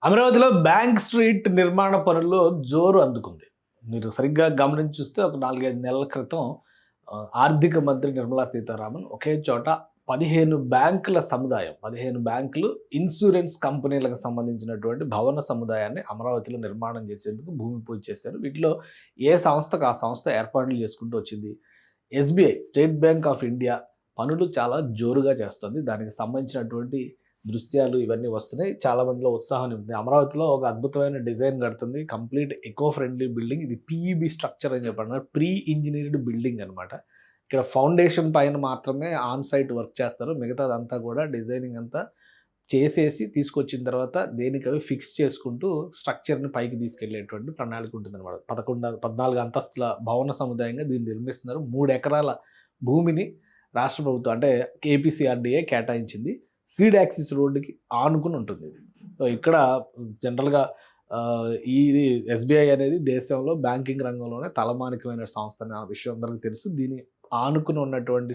అమరావతిలో bank street నిర్మాణ పనుల్లో జోరు అందుకుంది. మీరు సరిగ్గా గమనించి చూస్తే ఒక 4, 5 నెలల క్రితం ఆర్థిక మంత్రి నిర్మలా సీతారామన్ ఒకే చోట 15 బ్యాంకుల సముదాయం, 15 బ్యాంకులు, ఇన్స్యూరెన్స్ కంపెనీలకు సంబంధించినటువంటి భవన సముదాయాన్ని అమరావతిలో నిర్మాణం చేసేందుకు భూమి పూజ చేశారు. వీటిలో ఏ సంస్థకు ఆ సంస్థ ఏర్పాట్లు చేసుకుంటూ వచ్చింది. SBI, state bank of India పనులు చాలా జోరుగా చేస్తుంది. దానికి సంబంధించినటువంటి దృశ్యాలు ఇవన్నీ వస్తున్నాయి. చాలా మందిలో ఉత్సాహం ఉంది. అమరావతిలో ఒక అద్భుతమైన డిజైన్ కడుతుంది. Complete eco friendly building. ఇది పీఈబీ స్ట్రక్చర్ అని చెప్పండి. ప్రీ ఇంజినీర్డ్ బిల్డింగ్ అనమాట. ఇక్కడ ఫౌండేషన్ పైన మాత్రమే ఆన్ సైట్ వర్క్ చేస్తారు. మిగతాదంతా కూడా డిజైనింగ్ అంతా చేసేసి తీసుకొచ్చిన తర్వాత దేనికవి ఫిక్స్ చేసుకుంటూ స్ట్రక్చర్‌ని పైకి తీసుకెళ్ళేటువంటి ప్రణాళిక ఉంటుందన్నమాట. 14 అంతస్తుల భవన సముదాయంగా దీన్ని నిర్మిస్తున్నారు. 3 ఎకరాల భూమిని రాష్ట్ర ప్రభుత్వం అంటే ఏపీసీఆర్డీఏ కేటాయించింది. సీడ్ యాక్సిస్ రోడ్డుకి ఆనుకుని ఉంటుంది ఇది. సో ఇక్కడ జనరల్‌గా ఇది ఎస్‌బీఐ అనేది దేశంలో బ్యాంకింగ్ రంగంలోనే తలమానికమైన సంస్థ అనే విషయం అందరికీ తెలుసు. దీన్ని ఆనుకుని ఉన్నటువంటి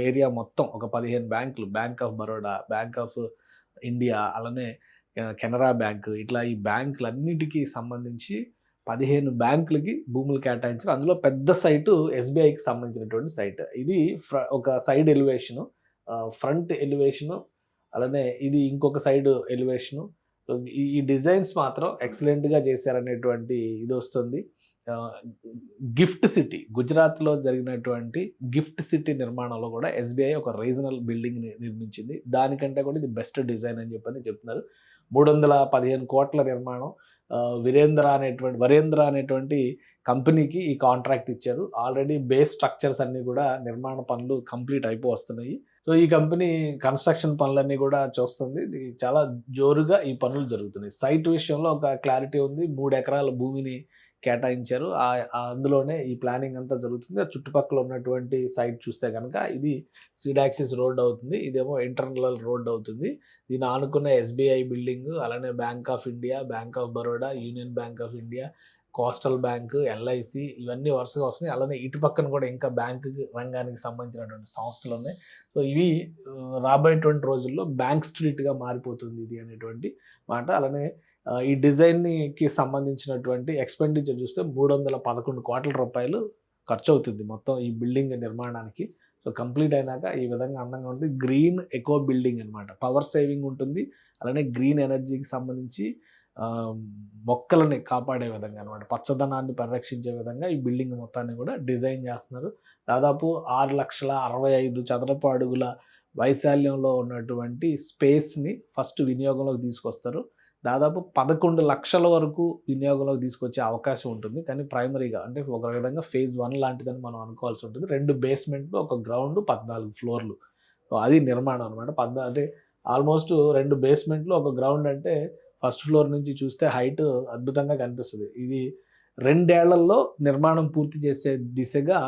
ఏరియా మొత్తం ఒక 15 బ్యాంకులు, bank of Baroda, bank of India, అలానే కెనరా బ్యాంక్, ఇట్లా ఈ బ్యాంకులన్నిటికీ సంబంధించి 15 బ్యాంకులకి భూములు కేటాయించారు. అందులో పెద్ద సైటు ఎస్‌బీఐకి సంబంధించినటువంటి సైట్. ఇది ఒక సైడ్ ఎలివేషను, ఫ్రంట్ ఎలివేషను, అలానే ఇది ఇంకొక సైడ్ ఎలివేషను. సో ఈ డిజైన్స్ మాత్రం ఎక్సలెంట్‌గా చేశారనేటువంటి ఇదొస్తుంది. గిఫ్ట్ సిటీ, గుజరాత్‌లో జరిగినటువంటి గిఫ్ట్ సిటీ నిర్మాణంలో కూడా ఎస్‌బీఐ ఒక రీజనల్ బిల్డింగ్‌ని నిర్మించింది. దానికంటే కూడా ఇది బెస్ట్ డిజైన్ అని చెప్పని చెప్తున్నారు. 315 కోట్ల నిర్మాణం. వరేంద్ర అనేటువంటి కంపెనీకి ఈ కాంట్రాక్ట్ ఇచ్చారు. ఆల్రెడీ బేస్ స్ట్రక్చర్స్ అన్నీ కూడా నిర్మాణ పనులు కంప్లీట్ అయిపోవస్తున్నాయి. సో ఈ కంపెనీ కన్‌స్ట్రక్షన్ పనులన్నీ కూడా చూస్తుంది. ఇది చాలా జోరుగా ఈ పనులు జరుగుతున్నాయి. సైట్ విషయంలో ఒక క్లారిటీ ఉంది. 3 ఎకరాల భూమిని కేటాయించారు. అందులోనే ఈ ప్లానింగ్ అంతా జరుగుతుంది. చుట్టుపక్కల ఉన్నటువంటి సైట్ చూస్తే గనక ఇది సీడ్ యాక్సిస్ రోడ్ అవుతుంది. ఇదేమో ఇంటర్నల్ రోడ్ అవుతుంది. దీన్ని ఆనుకున్న ఎస్‌బీఐ బిల్డింగ్, అలానే bank of India, bank of Baroda, union bank of India, coastal bank, LIC ఇవన్నీ వరుసగా వస్తున్నాయి. అలానే ఇటు పక్కన కూడా ఇంకా బ్యాంకు రంగానికి సంబంధించినటువంటి సంస్థలు ఉన్నాయి. సో ఇవి రాబోయేటువంటి రోజుల్లో బ్యాంక్ స్ట్రీట్‌గా మారిపోతుంది ఇది అనేటువంటి మాట. అలానే ఈ డిజైన్‌కి సంబంధించినటువంటి ఎక్స్‌పెండిచర్ చూస్తే 311 కోట్ల రూపాయలు ఖర్చవుతుంది మొత్తం ఈ బిల్డింగ్ నిర్మాణానికి. సో కంప్లీట్ అయినాక ఈ విధంగా అందంగా ఉంటుంది. గ్రీన్ ఎకో బిల్డింగ్ అనమాట. పవర్ సేవింగ్ ఉంటుంది. అలానే గ్రీన్ ఎనర్జీకి సంబంధించి మొక్కలని కాపాడే విధంగా అనమాట. పచ్చదనాన్ని పరిరక్షించే విధంగా ఈ బిల్డింగ్ మొత్తాన్ని కూడా డిజైన్ చేస్తున్నారు. దాదాపు 6,65,000 చదరపు అడుగుల వైశాల్యంలో ఉన్నటువంటి స్పేస్‌ని ఫస్ట్ వినియోగంలోకి తీసుకొస్తారు. దాదాపు 11 లక్షల వరకు వినియోగంలోకి తీసుకొచ్చే అవకాశం ఉంటుంది. కానీ ప్రైమరీగా అంటే ఒక విధంగా ఫేజ్ 1 లాంటిదని మనం అనుకోవాల్సి ఉంటుంది. 2 బేస్‌మెంట్లు, ఒక గ్రౌండ్, 14 ఫ్లోర్లు. సో అది నిర్మాణం అనమాట. అంటే ఆల్మోస్ట్ 2 బేస్‌మెంట్లు, ఒక గ్రౌండ్ అంటే ఫస్ట్ ఫ్లోర్ నుంచి చూస్తే హైట్ అద్భుతంగా కనిపిస్తది. ఇది 2 ఏళ్లలో నిర్మాణం పూర్తి చేసే దిశగా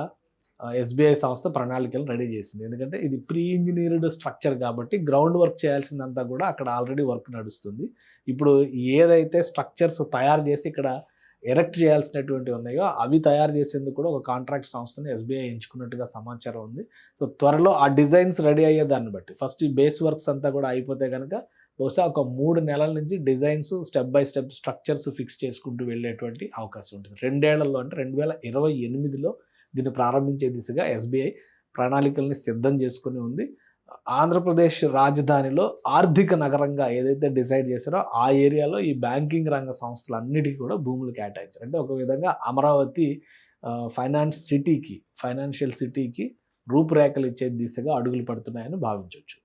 ఎస్‌బీఐ సంస్థ ప్రణాళికలు రెడీ చేసింది. ఎందుకంటే ఇది ప్రీ ఇంజినీర్డ్ స్ట్రక్చర్ కాబట్టి గ్రౌండ్ వర్క్ చేయాల్సిందంతా కూడా అక్కడ ఆల్రెడీ వర్క్ నడుస్తుంది. ఇప్పుడు ఏదైతే స్ట్రక్చర్స్ తయారు చేసి ఇక్కడ ఎరెక్ట్ చేయాల్సినటువంటివి ఉన్నాయో అవి తయారు చేసేందుకు కూడా ఒక కాంట్రాక్ట్ సంస్థని ఎస్‌బీఐ ఎంచుకున్నట్టుగా సమాచారం ఉంది. సో త్వరలో ఆ డిజైన్స్ రెడీ అయ్యే దాన్ని బట్టి ఫస్ట్ ఈ బేస్ వర్క్స్ అంతా కూడా అయిపోతే కనుక బహుశా ఒక 3 నెలల నుంచి designs step by step structures fix చేసుకుంటూ వెళ్ళేటువంటి అవకాశం ఉంటుంది. 2 ఏళ్లలో అంటే 2028లో దీన్ని ప్రారంభించే దిశగా ఎస్‌బీఐ ప్రణాళికల్ని సిద్ధం చేసుకొని ఉంది. ఆంధ్రప్రదేశ్ రాజధానిలో ఆర్థిక నగరంగా ఏదైతే డిసైడ్ చేశారో ఆ ఏరియాలో ఈ బ్యాంకింగ్ రంగ సంస్థలన్నిటికీ కూడా భూములు కేటాయించారు. అంటే ఒక విధంగా అమరావతి ఫైనాన్షియల్ సిటీకి రూపురేఖలు ఇచ్చే దిశగా అడుగులు పడుతున్నాయని భావించవచ్చు.